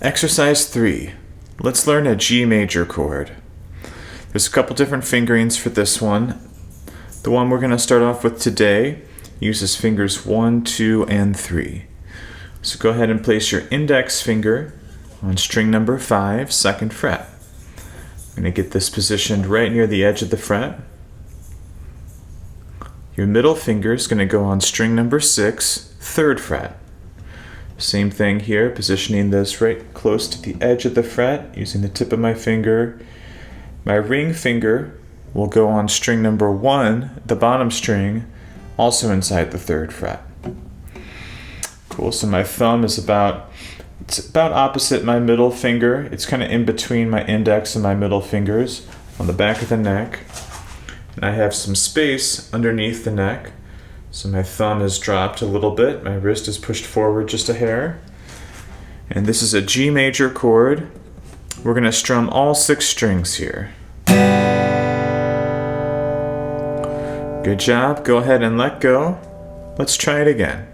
Exercise 3. Let's learn a G major chord. There's a couple different fingerings for this one. The one we're going to start off with today uses fingers 1, 2, and 3. So go ahead and place your index finger on string number 5, 2nd fret. I'm going to get this positioned right near the edge of the fret. Your middle finger is going to go on string number 6, 3rd fret. Same thing here, positioning this right close to the edge of the fret using the tip of my finger. My ring finger will go on string number 1, the bottom string, also inside the 3rd fret. Cool, so my thumb is about opposite my middle finger. It's kind of in between my index and my middle fingers on the back of the neck. And I have some space underneath the neck. So my thumb is dropped a little bit, my wrist is pushed forward just a hair. And this is a G major chord. We're going to strum all 6 strings here. Good job, go ahead and let go. Let's try it again.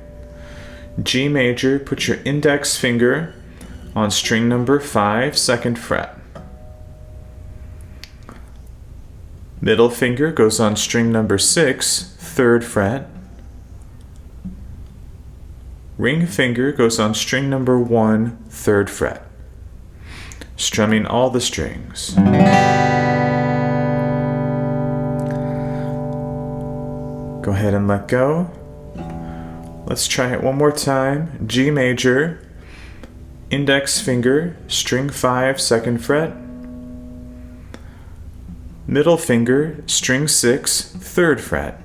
G major, put your index finger on string number 5, 2nd fret. Middle finger goes on string number 6, 3rd fret. Ring finger goes on string number 1, 3rd fret. Strumming all the strings. Go ahead and let go. Let's try it one more time. G major, index finger, string 5, 2nd fret. Middle finger, string 6, 3rd fret.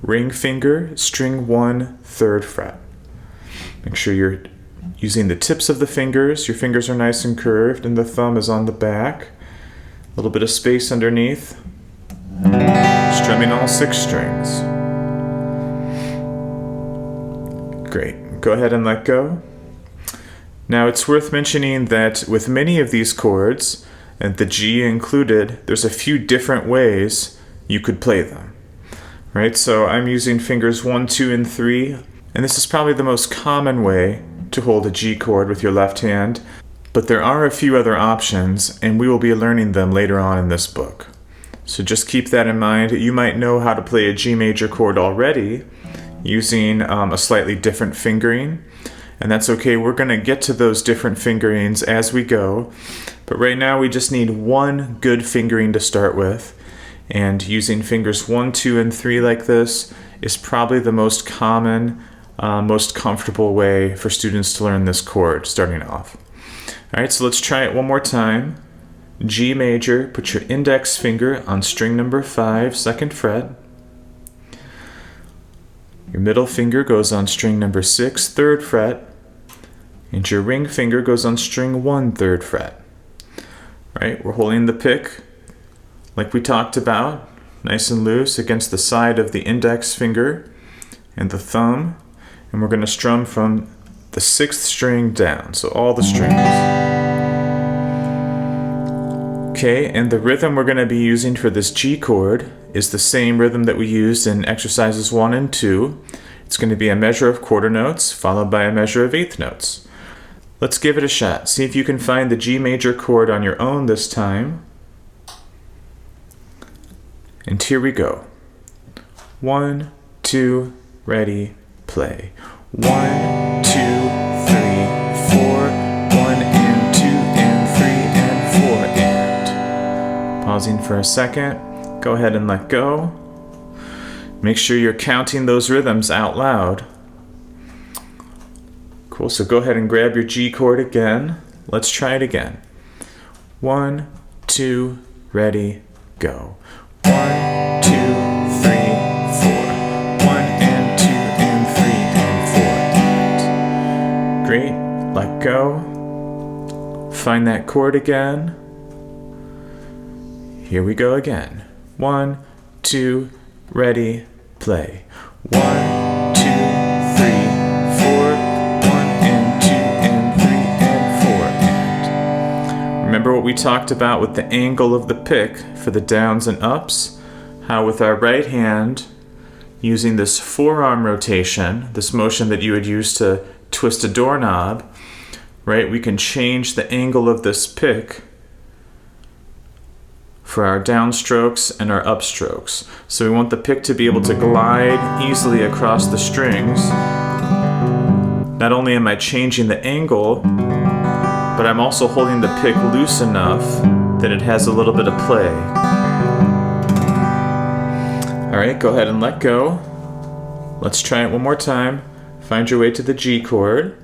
Ring finger, string 1, 3rd fret. Make sure you're using the tips of the fingers. Your fingers are nice and curved and the thumb is on the back. A little bit of space underneath. Strumming all 6 strings. Great. Go ahead and let go. Now it's worth mentioning that with many of these chords, and the G included, there's a few different ways you could play them. Right, so I'm using fingers 1, 2, and 3, and this is probably the most common way to hold a G chord with your left hand, but there are a few other options, and we will be learning them later on in this book. So just keep that in mind. You might know how to play a G major chord already using a slightly different fingering, and that's okay. We're going to get to those different fingerings as we go, but right now we just need one good fingering to start with. And using fingers 1, 2, and 3 like this is probably the most common, most comfortable way for students to learn this chord starting off. Alright, so let's try it one more time. G major, put your index finger on string number 5, 2nd fret. Your middle finger goes on string number 6, 3rd fret. And your ring finger goes on string 1, 3rd fret. Alright, we're holding the pick like we talked about, nice and loose against the side of the index finger and the thumb, and we're going to strum from the 6th string down, so all the strings. Okay, and the rhythm we're going to be using for this G chord is the same rhythm that we used in exercises 1 and 2. It's going to be a measure of quarter notes followed by a measure of eighth notes. Let's give it a shot. See if you can find the G major chord on your own this time. And here we go. 1, 2, ready, play. 1, 2, 3, 4, 1 and 2 and 3 and 4 and. Pausing for a second. Go ahead and let go. Make sure you're counting those rhythms out loud. Cool, so go ahead and grab your G chord again. Let's try it again. 1, 2, ready, go. 1, 2, 3, 4. 1 and 2 and 3 and 4 and. Great. Let go. Find that chord again. Here we go again. 1, 2, ready, play. 1, 2, 3, 4. 1 and 2 and 3 and 4 and. Remember what we talked about with the angle of the pick for the downs and ups? How with our right hand, using this forearm rotation, this motion that you would use to twist a doorknob, right? We can change the angle of this pick for our downstrokes and our upstrokes. So we want the pick to be able to glide easily across the strings. Not only am I changing the angle, but I'm also holding the pick loose enough that it has a little bit of play. All right, go ahead and let go. Let's try it one more time. Find your way to the G chord.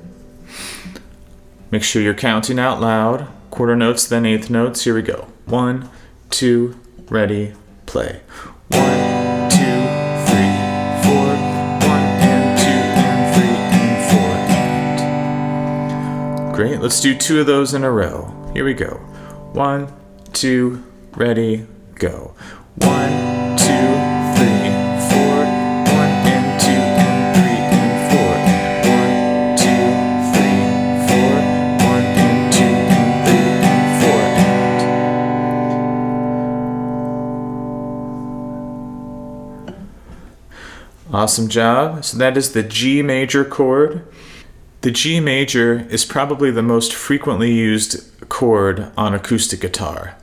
Make sure you're counting out loud. Quarter notes, then eighth notes. Here we go. 1, 2, ready, play. 1, 2, 3, 4, 1 and 2 and 3 and 4 and. Great, let's do 2 of those in a row. Here we go. 1, 2, ready, go. 1, 2, 3, 4, 1 and 2 and 3 and 4. 1, 2, 3, 4, 1 and 2 and 3 and 4 and. Awesome job. So that is the G major chord. The G major is probably the most frequently used chord on acoustic guitar.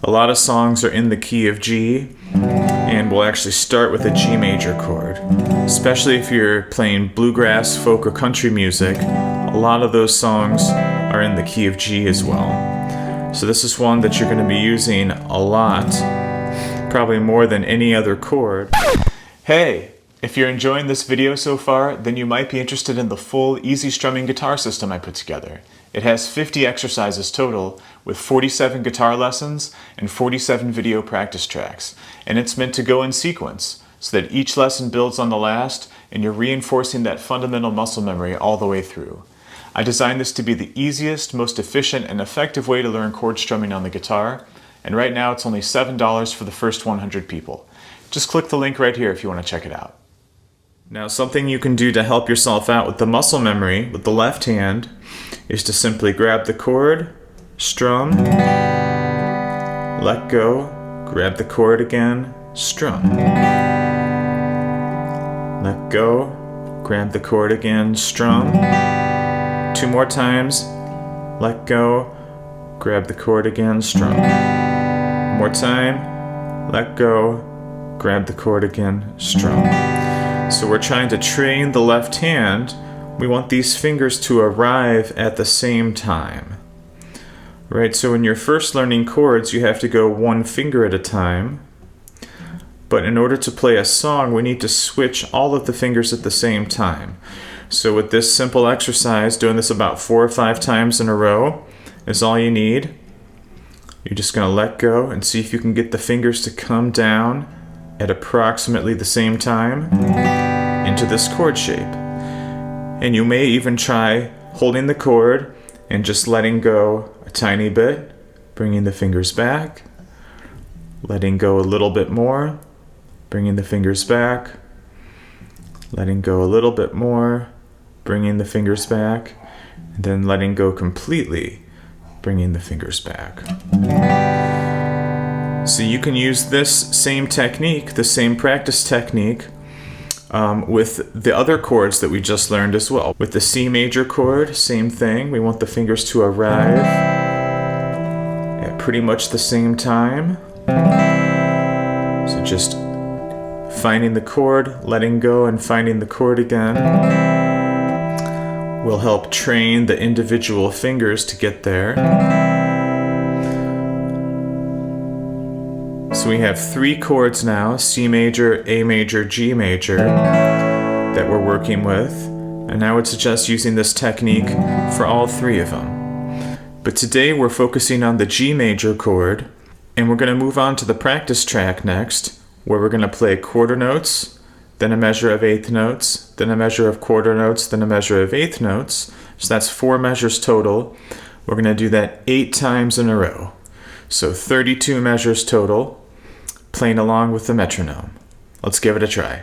A lot of songs are in the key of G, and we'll actually start with a G major chord. Especially if you're playing bluegrass, folk, or country music, a lot of those songs are in the key of G as well. So this is one that you're going to be using a lot, probably more than any other chord. Hey! If you're enjoying this video so far, then you might be interested in the full easy strumming guitar system I put together. It has 50 exercises total, with 47 guitar lessons and 47 video practice tracks, and it's meant to go in sequence, so that each lesson builds on the last, and you're reinforcing that fundamental muscle memory all the way through. I designed this to be the easiest, most efficient, and effective way to learn chord strumming on the guitar, and right now it's only $7 for the first 100 people. Just click the link right here if you want to check it out. Now, something you can do to help yourself out with the muscle memory with the left hand is to simply grab the chord, strum, let go, grab the chord again, strum. Let go, grab the chord again, strum. 2 more times, let go, grab the chord again, strum. One more time, let go, grab the chord again, strum. So we're trying to train the left hand. We want these fingers to arrive at the same time. Right, so when you're first learning chords, you have to go 1 finger at a time. But in order to play a song, we need to switch all of the fingers at the same time. So with this simple exercise, doing this about 4 or 5 times in a row is all you need. You're just going to let go and see if you can get the fingers to come down at approximately the same time into this chord shape. And you may even try holding the chord and just letting go a tiny bit, bringing the fingers back, letting go a little bit more, bringing the fingers back, letting go a little bit more, bringing the fingers back, and then letting go completely, bringing the fingers back. So you can use this same technique, the same practice technique, with the other chords that we just learned as well. With the C major chord, same thing. We want the fingers to arrive at pretty much the same time. So just finding the chord, letting go, and finding the chord again will help train the individual fingers to get there. So we have 3 chords now, C major, A major, G major, that we're working with. And I would suggest using this technique for all 3 of them. But today we're focusing on the G major chord, and we're going to move on to the practice track next, where we're going to play quarter notes, then a measure of eighth notes, then a measure of quarter notes, then a measure of eighth notes. So that's 4 measures total. We're going to do that 8 times in a row. So 32 measures total, playing along with the metronome. Let's give it a try.